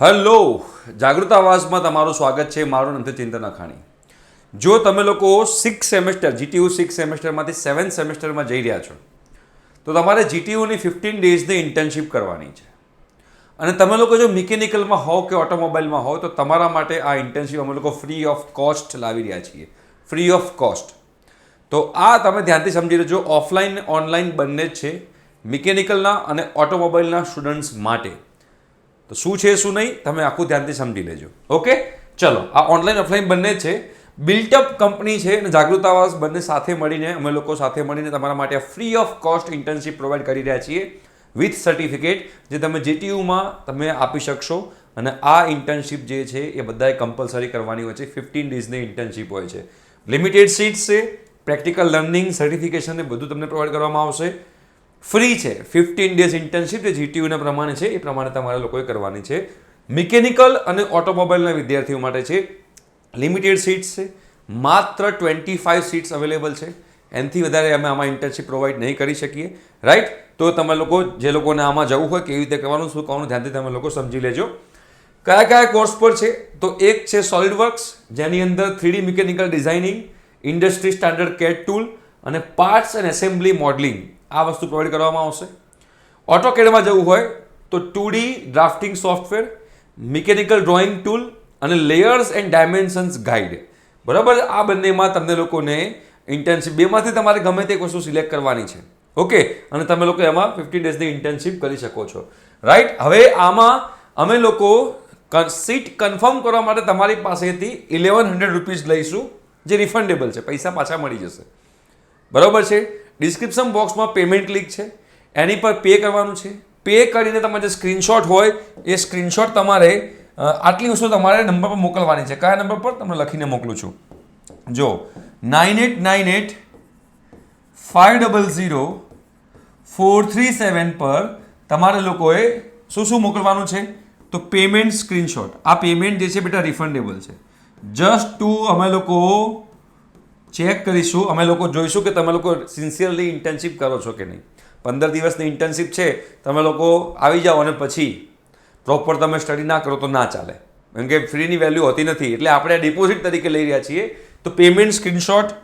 Hello, જાગૃત આવાસમાં તમારું સ્વાગત છે. મારું નામ છે ચિંતન અખાણી. જો તમે લોકો 6 સેમેસ્ટર જીટીયુ 6 સેમેસ્ટરમાંથી 7 સેમેસ્ટરમાં જઈ રહ્યા છો તો તમારે જીટીયુની 15 ડેઝની ઇન્ટર્નશીપ કરવાની છે. અને તમે લોકો જો મિકેનિકલમાં હોવ કે ઓટોમોબાઈલમાં હોવ તો તમારા માટે આ ઇન્ટર્નશીપ અમે લોકો ફ્રી ઓફ કોસ્ટ લાવી રહ્યા છીએ. Free of cost. તો આ તમે ધ્યાનથી સમજી લેજો. ઓફલાઈન ઓનલાઈન બંને જ છે મિકેનિકલના અને ઓટોમોબાઈલના સ્ટુડન્ટ્સ માટે. તો શું છે શું નહીં તમે આખું ધ્યાનથી સમજી લેજો. ઓકે, ચલો. આ ઓનલાઈન ઓફલાઈન બંને છે. બિલ્ટઅપ કંપની છે અને જાગૃત આવાસ બંને સાથે મળીને અમે લોકો સાથે મળીને તમારા માટે free of cost internship provide કરી રહ્યા છીએ વિથ સર્ટિફિકેટ, જે તમે જીટીયુમાં તમે આપી શકશો. અને આ ઇન્ટર્નશીપ જે છે એ બધાએ કમ્પલસરી કરવાની હોય છે. 15 ડેઝની ઇન્ટર્નશીપ હોય છે. લિમિટેડ સીટ્સ છે. પ્રેક્ટિકલ લર્નિંગ સર્ટિફિકેશન ને બધું તમને પ્રોવાઈડ કરવામાં આવશે. ફ્રી છે. 15 ડેઝ ઇન્ટર્નશીપ જે જીટીયુના પ્રમાણે છે એ પ્રમાણે તમારે લોકોએ કરવાની છે. મિકેનિકલ અને ઓટોમોબાઈલના વિદ્યાર્થીઓ માટે છે. લિમિટેડ સીટ્સ છે. માત્ર 25 સીટ્સ અવેલેબલ છે. એનાથી વધારે અમે આમાં ઇન્ટર્નશીપ પ્રોવાઈડ નહીં કરી શકીએ. રાઈટ? તો તમે લોકો જે લોકોને આમાં જવું હોય કેવી રીતે કરવાનું શું કરવાનું ધ્યાનથી તમે લોકો સમજી લેજો. કયા કયા કોર્સ પર છે તો એક છે સોલિડ વર્ક્સ, જેની અંદર 3D mechanical designing, industry standard CAD tool અને પાર્ટ્સ એન્ડ એસેમ્બલી મોડલિંગ આ વસ્તુ પ્રોવાઈડ કરવામાં આવશે. ઓટોકેડમાં જવું હોય તો 2D drafting software, mechanical drawing tool અને લેયર્સ એન્ડ ડાયમેન્શન્સ ગાઈડ. બરાબર? આ બંનેમાં તમને લોકોને ઇન્ટર્નશીપ બેમાંથી તમારે ગમે તે એક વસ્તુ સિલેક્ટ કરવાની છે. ઓકે, અને તમે લોકો એમાં 15 ડેઝની ઇન્ટર્નશીપ કરી શકો છો. રાઈટ? હવે આમાં અમે લોકો સીટ કન્ફર્મ કરવા માટે તમારી પાસેથી 1100 રૂપીઝ લઈશું, જે રિફંડેબલ છે. પૈસા પાછા મળી જશે. બરાબર છે? ડિસ્ક્રિપ્શન બોક્સમાં પેમેન્ટ લિંક છે, એની પર પે કરવાનું છે. પે કરીને તમારે જે સ્ક્રીનશોટ હોય એ સ્ક્રીનશોટ તમારે આટલી વસ્તુ તમારે નંબર પર મોકલવાની છે. કયા નંબર પર તમને લખીને મોકલું છું જો 9898 500 437 પર તમારે લોકોએ શું મોકલવાનું છે તો પેમેન્ટ સ્ક્રીનશોટ. આ પેમેન્ટ જે છે બેટા રિફંડેબલ છે. જસ્ટ ટુ અમે લોકો ચેક કરીશું, અમે લોકો જોઈશું કે તમે લોકો સિન્સિયરલી ઇન્ટર્નશીપ કરો છો કે નહીં. 15 દિવસની ઇન્ટર્નશીપ છે, તમે લોકો આવી જાઓ અને પછી પ્રોપર તમે સ્ટડી ના કરો તો ના ચાલે, કેમ કે ફ્રીની વેલ્યુ હોતી નથી. એટલે આપણે ડિપોઝિટ તરીકે લઈ રહ્યા છીએ. તો પેમેન્ટ સ્ક્રીનશોટ,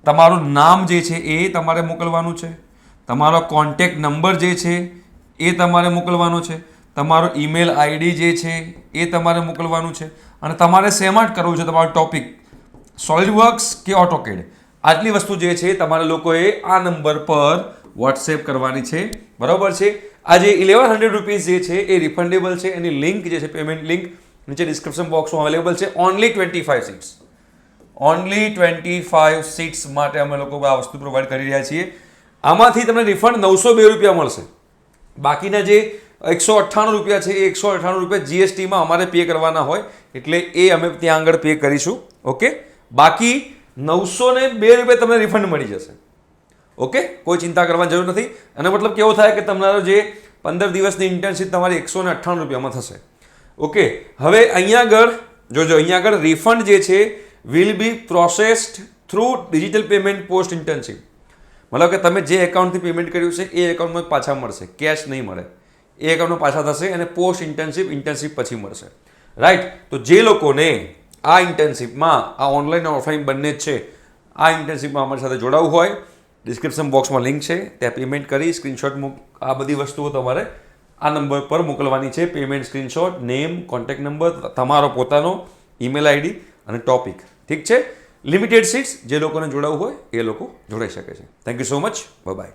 તમારું નામ જે છે એ તમારે મોકલવાનું છે, તમારો કોન્ટેક્ટ નંબર જે છે એ તમારે મોકલવાનો છે, તમારો ઈમેલ આઈડી જે છે એ તમારે મોકલવાનું છે, અને તમારે શેમાં કરવું છે તમારો ટોપિક સોલિડ વર્ક્સ કે ઓટોકેડ. આટલી વસ્તુ જે છે તમારે લોકોએ આ નંબર પર વોટ્સએપ કરવાની છે. બરાબર છે? આ જે 1100 રૂપીઝ જે છે એ રિફંડેબલ છે. એની લિંક જે છે પેમેન્ટ લિંક નીચે ડિસ્ક્રિપ્શન બોક્સમાં અવેલેબલ છે. Only 25 seats. ઓનલી 25 સીટ્સ માટે અમે લોકો આ વસ્તુ પ્રોવાઈડ કરી રહ્યા છીએ. આમાંથી તમને રિફંડ 902 રૂપિયા મળશે. બાકીના જે 198 રૂપિયા છે એ 198 રૂપિયા જીએસટીમાં અમારે પે કરવાના હોય, એટલે એ અમે ત્યાં આગળ પે કરીશું. ઓકે? બાકી 902 રૂપિયા તમને રિફંડ મળી જશે. ઓકે? કોઈ ચિંતા કરવાની જરૂર નથી. અને મતલબ કેવો થાય કે તમારો જે 15 દિવસની ઇન્ટર્નશીપ તમારી 198 રૂપિયામાં થશે. ઓકે? હવે અહીંયા આગળ જોજો, અહીંયા આગળ રિફંડ જે છે will be processed through digital payment post internship. મતલબ કે તમે જે એકાઉન્ટથી પેમેન્ટ કર્યું છે એ એકાઉન્ટમાં પાછા મળશે, કેશ નહીં મળે. એ એકાઉન્ટમાં પાછા થશે અને પોસ્ટ ઇન્ટર્નશીપ પછી મળશે. રાઈટ? તો જે લોકોને આ ઇન્ટર્નશીપમાં આ ઓનલાઈન અને ઓફલાઈન બંને જ છે, આ ઇન્ટર્નશીપમાં અમારી સાથે જોડાવવું હોય, ડિસ્ક્રિપ્શન બોક્સમાં લિંક છે, ત્યાં પેમેન્ટ કરી સ્ક્રીનશોટ આ બધી વસ્તુઓ તમારે આ નંબર પર મોકલવાની છે. Payment screenshot, name, contact number, તમારો પોતાનો ઈમેલ આઈડી અને ટોપિક. ઠીક છે? Limited seats. જે લોકોને જોડાવવું હોય એ લોકો જોડાઈ શકે છે. Thank you so much. By.